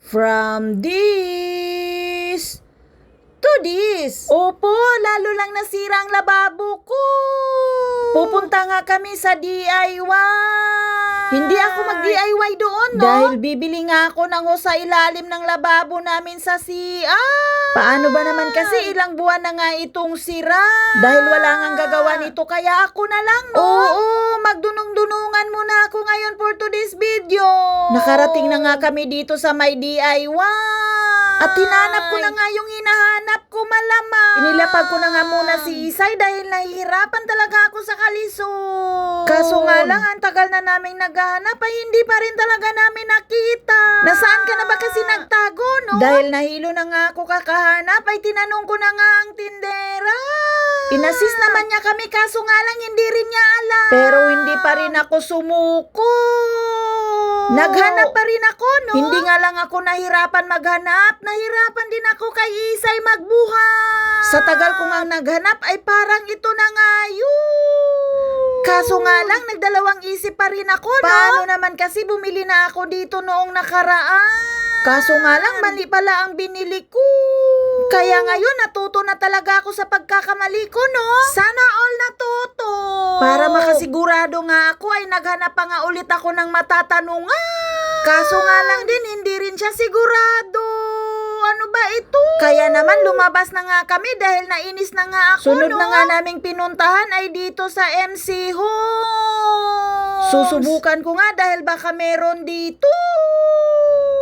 From this to this. Opo, lalo lang nasira ang lababo ko. Pupunta nga kami sa DIY. Hindi ako mag-DIY doon, no? Dahil bibili nga ako ng hose sa ilalim ng lababo namin sa CR. Paano ba naman kasi ilang buwan na nga itong sira? Dahil wala nga gagawa nito, kaya ako na lang, no? Oo, magdunong-dunungan muna ako ngayon for today's video. Nakarating na nga kami dito sa may DIY. At hinanap ko na nga yung hinahanap ko, malamang. Inilapag ko na nga muna si Isay dahil nahihirapan talaga ako sa kalisod. Kaso nga lang, ang tagal na naming naghahanap ay hindi pa rin talaga namin nakita. Nasaan ka na ba kasi nagtago, no? Dahil nahilo na nga ako kakahanap, ay tinanong ko na nga ang tindera. Inassist naman niya kami, kaso nga lang hindi rin niya alam. Pero hindi pa rin ako sumuko. Naghanap pa rin ako, no? Hindi nga lang ako nahirapan maghanap, nahirapan din ako kay Isay magbuhat. Sa tagal ko nga naghanap ay parang ito na nga yun. Kaso nga lang, nagdalawang isip pa rin ako, no? Paano naman kasi bumili na ako dito noong nakaraan? Kaso nga lang, mali pala ang binili ko. Kaya ngayon, natuto na talaga ako sa pagkakamali ko, no? Sana all natuto. Para makasigurado nga ako ay naghanap pa nga ulit ako ng matatanungan. Kaso nga lang din, hindi rin siya sigurado. Ano ba ito? Kaya naman lumabas na nga kami dahil nainis na nga ako, Sunod na nga naming pinuntahan ay dito sa MC Homes. Susubukan ko nga dahil baka meron dito.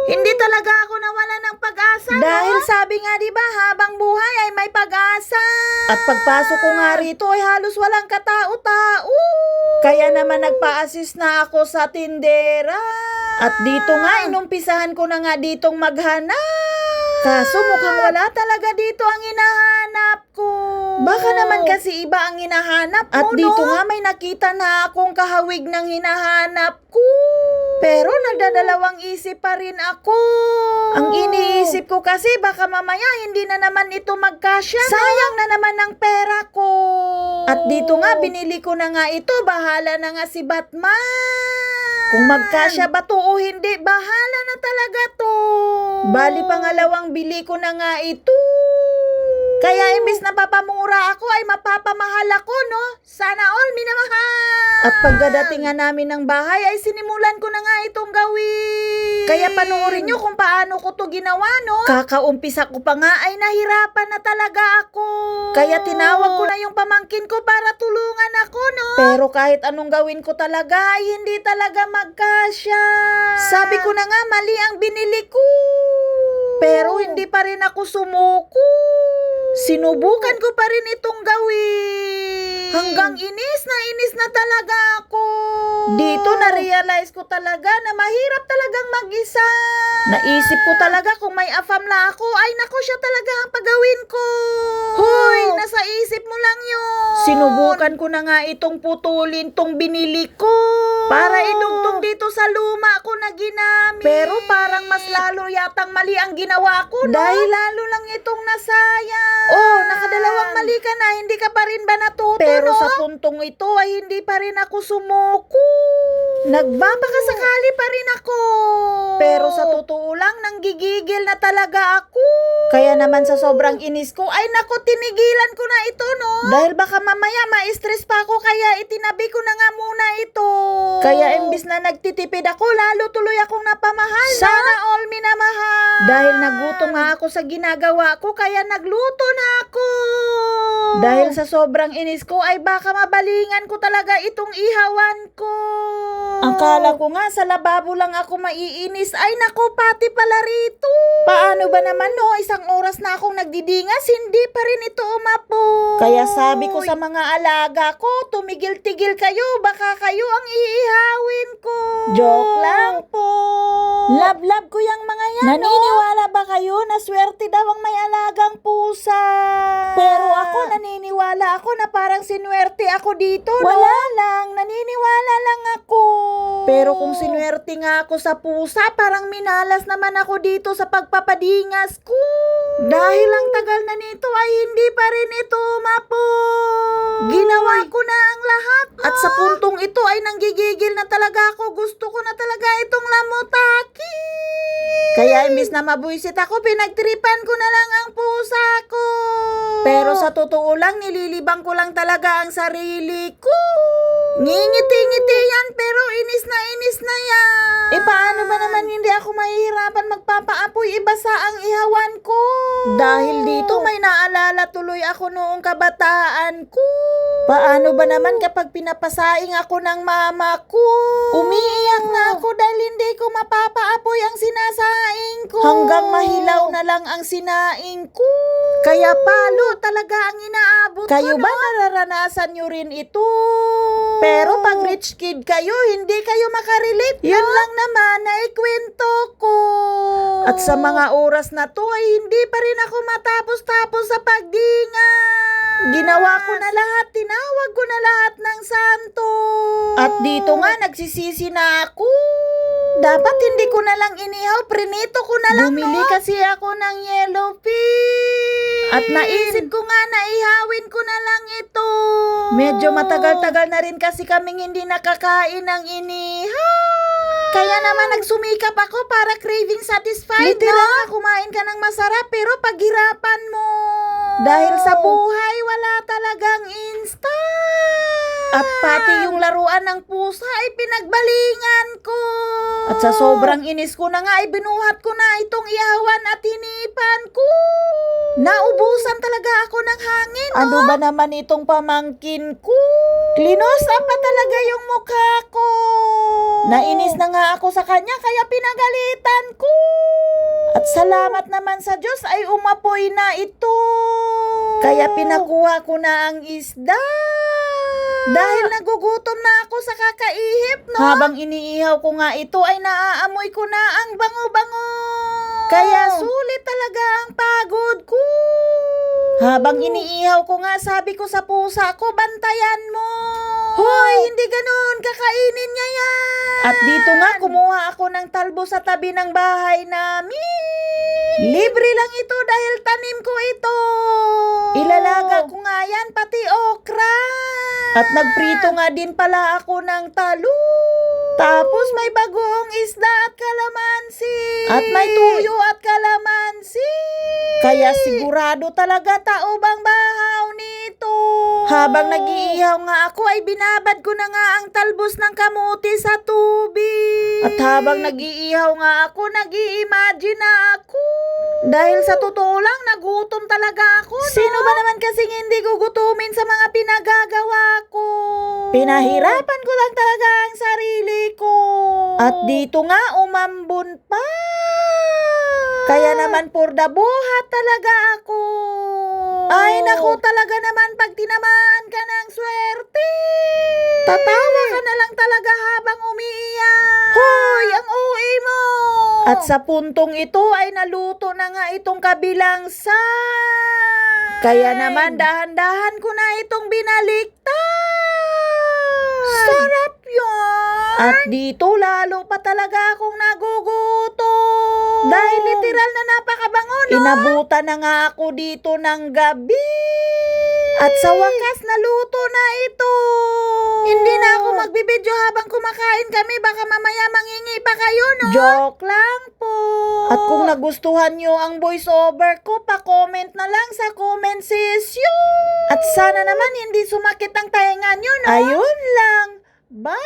Hindi talaga ako nawala ng pag-asa, dahil sabi nga diba, habang buhay ay may pag-asa. At pagpasok ko nga rito ay halos walang katao-tao. Kaya naman nagpa-assist na ako sa tindera. At dito nga, inumpisahan ko na nga ditong maghanap. Kaso mukhang wala talaga dito ang hinahanap ko. Baka naman kasi iba ang hinahanap ko, At dito nga may nakita na akong kahawig ng hinahanap ko. Pero nagdadalawang isip pa rin ako. Ang iniisip ko kasi baka mamaya hindi na naman ito magkasya. Sayang na naman ang pera ko. At dito nga binili ko na nga ito. Bahala na nga si Batman. Kung magkasya ba to o hindi, bahala na talaga to. Bali pangalawang bili ko na nga ito. Kaya imbis na papamura ako ay mapapamahal ako, no? Sana all minamahal. At pagdating nga namin ng bahay ay sinimulan ko na nga itong gawin. Kaya panoorin nyo kung paano ko to ginawa, no? Kakaumpisa ko pa nga ay nahirapan na talaga ako. Kaya tinawag ko na yung pamangkin ko para tulungan ako, no? Pero kahit anong gawin ko talaga ay hindi talaga magkasya. Sabi ko na nga mali ang binili ko. Pero hindi pa rin ako sumuko. Sinubukan ko pa rin itong gawin. Hanggang inis na talaga ako. Dito na-realize ko talaga na mahirap talagang mag-isa. Naisip ko talaga kung may afam na ako, ay naku, siya talaga ang pagawin ko. Hoy, nasa isip mo lang yun. Sinubukan ko na nga itong putulin tong binili ko. Para idugtong dito sa luma ko na ginamit. Pero parang mas lalo yatang mali ang ginawa ko, no? Dahil lalo lang itong nasayang. Oh, nakadalawang mali ka na, hindi ka pa rin ba natuto, Pero no? Sa puntong ito ay hindi pa rin ako sumuko. Nagbabakasakali pa rin ako. Pero sa totoo lang, nanggigigil na talaga ako. Kaya naman sa sobrang inis ko, ay naku, tinigilan ko na ito, no? Dahil baka mamaya ma-stress pa ako, kaya itinabi ko na nga muna ito. Kaya imbis na nagtitipid ako, lalo tuloy akong napamahal, Sana all minamahal. Dahil nagutom nga ako sa ginagawa ko, kaya nagluto na ako. Dahil sa sobrang inis ko, ay baka mabalingan ko talaga itong ihawan ko. Akala ko nga sa lababo lang ako maiinis, ay naku, pati pala rito. Paano ba naman, no? Isang oras na akong nagdidingas, hindi pa rin ito umapo. Kaya sabi ko sa mga alaga ko, tumigil-tigil kayo, baka kayo ang iihawin ko. Joke lang po. Love ko yung mga yan, Naniniwala ba kayo na swerte daw ang may alagang pusa? Pero ako, naniniwala ako na parang sinwerte ako dito, no? Wala lang, naniniwala lang ako. Pero kung sinwerte nga ako sa pusa, parang minalas naman ako dito sa pagpapadingas ko. Dahil ang tagal na nito ay hindi pa rin ito Ginawa ko na ang lahat. At sa puntong ito ay nanggigigil na talaga ako. Gusto ko na talaga itong lamutaki. Kaya imbis na mabuisit ako, pinagtripan ko na lang ang pusa ko. Pero sa totoo lang, nililibang ko lang talaga ang sarili ko. Ngingiti-ngiti yan, pero inis na yan. Paano ba naman hindi ako mahihirapan magpapaapoy? Ibasa ang ihawan ko. Dahil dito may naalala tuloy ako noong kabataan ko. Paano ba naman kapag pinapasaing ako ng mama ko? Umiiyak na ako dahil hindi ko mapapaapoy ang sinasaing ko. Hanggang mahilaw na lang ang sinaing ko. Kaya palo talaga ang inaabot ko. Kayo ba nararanasan nyo rin ito? Pero pag rich kid kayo, hindi kayo makarelate, no? Yun lang naman na ikwento ko. At sa mga oras na to ay hindi pa rin ako matapos-tapos sa pagdinga. Ginawa ko na lahat, tinawag ko na lahat ng santo. At dito nga nagsisisi na ako. Dapat hindi ko na lang inihaw, prinito ko na lang. Bumili kasi ako ng yellow pin. At naisip ko nga na ihawin ko na lang ito. Medyo matagal-tagal na rin kasi kaming hindi nakakain ng inihaw. Kaya naman nagsumikap ako para craving satisfied. Literal na kumain ka ng masarap pero paghirapan mo. Dahil sa buhay wala talagang instant. At pati yung laruan ng pusa ay pinagbalingan ko. At sa sobrang inis ko na nga ay binuhat ko na itong ihawan at hinipan ko. Naubusan talaga ako ng hangin. Ano ba naman itong pamangkin ko? Klinosa pa talaga yung mukha ko. Nainis na nga ako sa kanya kaya pinagalitan ko. At salamat naman sa Diyos ay umapoy na ito. Kaya pinakuha ko na ang isda. Dahil nagugutom na ako sa kakaihip, no? Habang iniihaw ko nga ito ay naaamoy ko na ang bango-bango. Kaya sulit talaga ang pagod ko. Habang iniihaw ko nga, sabi ko sa pusa ko, bantayan mo. Hoy, hindi ganun, kakainin niya yan. At dito nga, kumuha ako ng talbo sa tabi ng bahay namin. Libre lang ito dahil tanim ko ito. Ilalaga ko nga yan, pati okra. At nagprito nga din pala ako ng talong. Tapos may bagoong isda at kalamansi. At may tuyo at kalamansi. Kaya sigurado talaga taob ang bahaw nito. Habang nag-iihaw nga ako ay binabad ko na nga ang talbos ng kamuti sa tubig. At habang nag-iihaw nga ako, nag-i-imagine na ako. Dahil sa totoo lang, nagutom talaga ako, no? Sino ba naman kasing hindi gugutumin sa mga pinagagawa ko? Pinahirapan ko lang talaga ang sarili ko. At dito nga, umambon pa. Kaya naman for the buhat talaga ako. Ay naku, talaga naman pag tinamaan ka ng swerte. Tatawa ka na lang talaga habang umiiyak. Hoy, ang uwi mo. At sa puntong ito ay naluto na nga itong kabilang side. Kaya naman dahan-dahan ko na itong binaliktad. Sarap yan. At dito lalo pa talaga akong nagugutom. Dahil literal na napakabango, no? Inabutan na nga ako dito ng gabi. At sa wakas, naluto na ito. Hindi na ako magbibideo habang kumakain kami. Baka mamaya mangingi pa kayo, no? Joke lang po. At kung nagustuhan nyo ang voiceover ko, pa-comment na lang sa comment section. At sana naman hindi sumakit ang tainga nyo, no? Ayun lang. Bye!